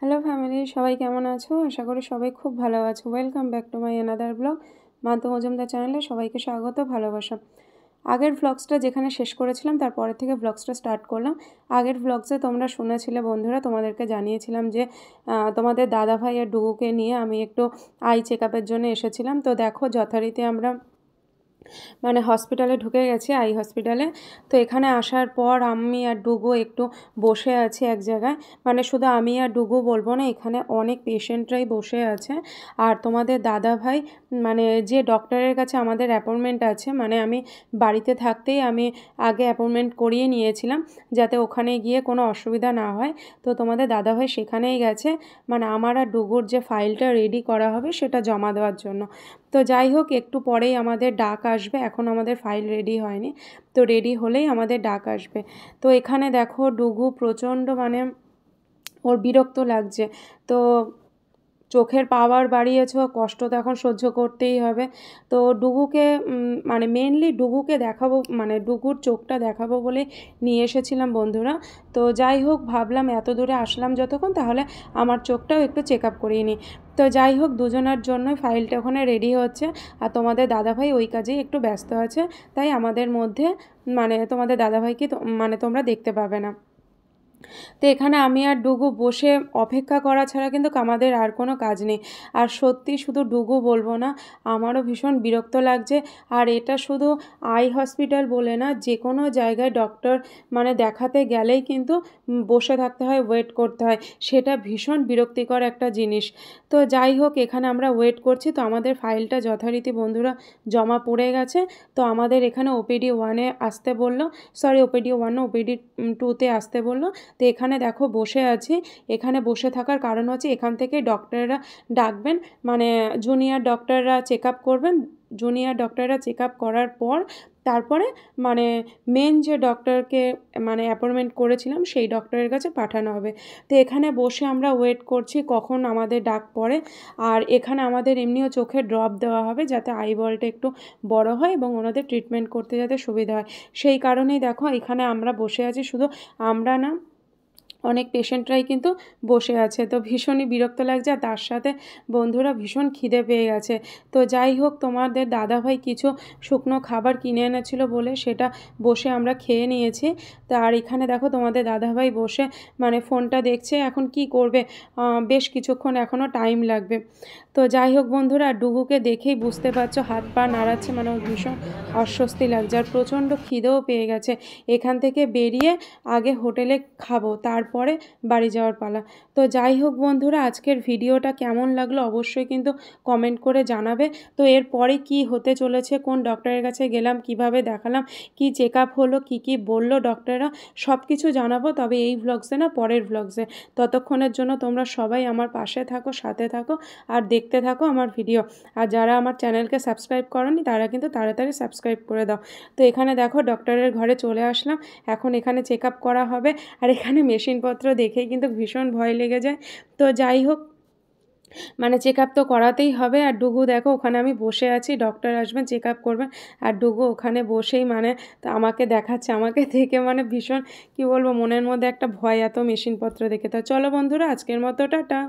Hello family, সবাই কেমন আছো? আশা করি সবাই খুব ভালো আছো। Welcome back to my another blog. মান্তু মজুমদার চ্যানেলে সবাইকে স্বাগত, ভালোবাসা। আগের ভ্লগসটা যেখানে শেষ করেছিলাম তারপরের থেকে ভ্লগসটা স্টার্ট করলাম। আগের ভ্লগসে তোমরা শুনেছিলে বন্ধুরা, তোমাদেরকে জানিয়েছিলাম যে তোমাদের দাদাভাই আর ডুগুকে নিয়ে আমি একটু আই চেক আপের জন্য এসেছিলাম। তো দেখো, যথারীতি আমরা হসপিটালে ঢুকে গেছি, আই হসপিটালে। তো এখানে আসার পর আমি আর ডুগু একটু বসে আছি এক জায়গায়। শুধু আমি আর ডুগু বলবো না, এখানে অনেক পেশেন্টরাই বসে আছে। আর তোমাদের দাদা ভাই যে ডক্টরের কাছে আমাদের অ্যাপয়েন্টমেন্ট আছে, আমি বাড়িতে থাকতেই আমি আগে অ্যাপয়েন্টমেন্ট করিয়ে নিয়েছিলাম যাতে ওখানে গিয়ে কোনো অসুবিধা না হয়। তো তোমাদের দাদাভাই সেখানেই গেছে, আমার আর ডুগুর যে ফাইলটা রেডি করা হবে সেটা জমা দেওয়ার জন্য। তো যাই হোক, একটু পরেই আমাদের ডাক আসবে। এখন আমাদের ফাইল রেডি হয়নি, তো রেডি হলেই আমাদের ডাক আসবে। তো এখানে দেখো, ডুগু প্রচণ্ড ওর বিরক্ত লাগছে। তো চোখের পাওয়ার বাড়িয়েছো, কষ্ট তো এখন সহ্য করতেই হবে। তো ডুগুকে মেনলি ডুগুকে দেখাবো, ডুগুর চোখটা দেখাবো বলে নিয়ে এসেছিলাম বন্ধুরা। তো যাই হোক, ভাবলাম এত দূরে আসলাম যতক্ষণ, তাহলে আমার চোখটাও একটু চেক আপ করিয়ে নিই। তো যাই হোক, দুজনের জন্যই ফাইলটা ওখানে রেডি হচ্ছে। আর তোমাদের দাদাভাই ওই কাজেই একটু ব্যস্ত আছে, তাই আমাদের মধ্যে তোমাদের দাদাভাইকে তোমরা দেখতে পাবে না। তো এখানে আমি আর ডুগু বসে অপেক্ষা করা ছাড়া কিন্তু আমাদের আর কোনো কাজ নেই। আর সত্যি শুধু ডুগু বলবো না, আমারও ভীষণ বিরক্ত লাগছে। আর এটা শুধু আই হসপিটাল বলে না, যে কোনো জায়গায় ডক্টর দেখাতে গেলেই কিন্তু বসে থাকতে হয়, ওয়েট করতে হয়। সেটা ভীষণ বিরক্তিকর একটা জিনিস। তো যাই হোক, এখানে আমরা ওয়েট করছি। তো আমাদের ফাইলটা যথারীতি বন্ধুরা জমা পড়ে গেছে। তো আমাদের এখানে ওপিডি 1-এ আসতে বললো, সরি ওপিডি 1 না, ওপিডি 2-তে আসতে বললো। তো এখানে দেখো বসে আছি। এখানে বসে থাকার কারণ হচ্ছে, এখান থেকে ডক্টররা ডাকবেন, জুনিয়র ডক্টররা চেক আপ করবেন। জুনিয়র ডক্টররা চেক আপ করার পর তারপরে মেন যে ডক্টরকে অ্যাপয়েন্টমেন্ট করেছিলাম সেই ডক্টরের কাছে পাঠানো হবে। তো এখানে বসে আমরা ওয়েট করছি কখন আমাদের ডাক পড়ে। আর এখানে আমাদের এমনিও চোখে ড্রপ দেওয়া হবে যাতে আইবলটা একটু বড় হয় এবং ওনাদের ট্রিটমেন্ট করতে যাতে সুবিধা হয়। সেই কারণেই দেখো এখানে আমরা বসে আছি। শুধু আমরা না, অনেক পেশেন্টরাই কিন্তু বসে আছে। তো ভীষণই বিরক্ত লাগছে, আর তার সাথে বন্ধুরা ভীষণ খিদে পেয়ে গেছে। তো যাই হোক, তোমাদের দাদাভাই কিছু শুকনো খাবার কিনে এনেছিল বলে সেটা বসে আমরা খেয়ে নিয়েছি। তো আর এখানে দেখো তোমাদের দাদাভাই বসে ফোনটা দেখছে। এখন কি করবে, বেশ কিছুক্ষণ এখনও টাইম লাগবে। তো যাই হোক বন্ধুরা, ডুগুকে দেখেই বুঝতে পারছো হাত পা নাড়াচ্ছে, ওর ভীষণ অস্বস্তি লাগছে আর প্রচণ্ড খিদেও পেয়ে গেছে। এখান থেকে বেরিয়ে আগে হোটেলে খাবো, তারপরে বাড়ি যাওয়ার পালা। তো যাই হোক বন্ধুরা, আজকের ভিডিওটা কেমন লাগলো অবশ্যই কিন্তু কমেন্ট করে জানাবে। তো এরপরে কি হতে চলেছে, কোন ডক্টরের কাছে গেলাম, কিভাবে দেখালাম, কি চেক আপ হলো, কী বললো ডক্টররা, সব কিছু জানাবো, তবে এই ভ্লগসে না, পরের ভ্লগসে। ততক্ষণের জন্য তোমরা সবাই আমার পাশে থাকো, সাথে থাকো আর দেখতে থাকো আমার ভিডিও। আর যারা আমার চ্যানেলকে সাবস্ক্রাইব করোনি তারা কিন্তু তাড়াতাড়ি সাবস্ক্রাইব করে দাও। তো এখানে দেখো ডক্টরের ঘরে চলে আসলাম। এখন এখানে চেক আপ করা হবে। আর এখানে মেশিনপত্র দেখেই কিন্তু ভীষণ ভয় লেগে যায়। তো যাই হোক, চেক আপ তো করাতেই হবে। আর ডুগু দেখো, ওখানে আমি বসে আছি, ডক্টর আসবেন, চেক আপ করবেন, আর ডুগু ওখানে বসেই তো আমাকে দেখাচ্ছে। আমাকে দেখে ভীষণ, কি বলবো, মনের মধ্যে একটা ভয় এত মেশিনপত্র দেখে। তো চলো বন্ধুরা, আজকের মতো টাটা।